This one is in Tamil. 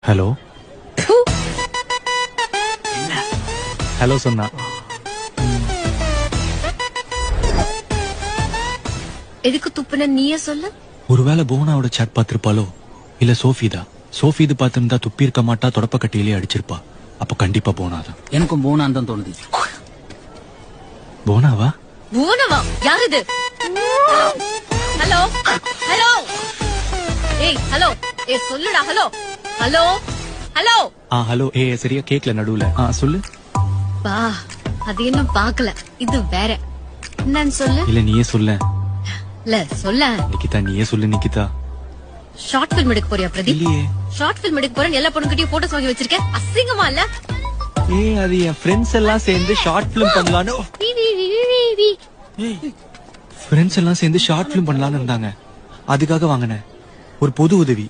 ஹலோ ஹலோ சொன்னா எதுக்கு துப்புன நீயே சொல்லு. ஒருவேளை போனாவோட சாட் பாத்திருப்பாளோ இல்ல சோஃபி இது பார்த்திருந்தா துப்பி இருக்க மாட்டா தொடப்ப கட்டியிலே அடிச்சிருப்பா. அப்ப கண்டிப்பா போனாதான். எனக்கும் போனான்னு தான் தோணுது. போனாவா போனவா? யார் இது? ஹலோ ஹலோ ஏய் ஹலோ ஏய் சொல்லுடா. ஹலோ ஹலோ ஹலோ ஹலோ சரியா கேக்கல நடுவுல. சொல்லு. பா அது இன்னும் பாக்கல. இது வேற என்னன்னு சொல்லு. இல்ல நீயே சொல்ல. இல்ல சொல்ல. நிக்கிதா நீயே சொல்லு நிக்கிதா. ஷார்ட் பிலிம் எடுக்க போறியா பிரதீப்? இல்லையே. ஷார்ட் பிலிம் எடுக்க போறேன்னு எல்லா பொண்ணுகிட்டயும் போட்டோஸ் வாங்கி வச்சிருக்கேன். அசிங்கமா இல்ல? அது என் ஃப்ரெண்ட்ஸ் எல்லாம் சேர்ந்து ஷார்ட் பிலிம் பண்ணலான்னு. ஃப்ரெண்ட்ஸ் எல்லாம் சேர்ந்து ஷார்ட் பிலிம் பண்ணலான்னு இருந்தாங்க. அதுக்காக வாங்கினேன். ஒரு பொது உதவி.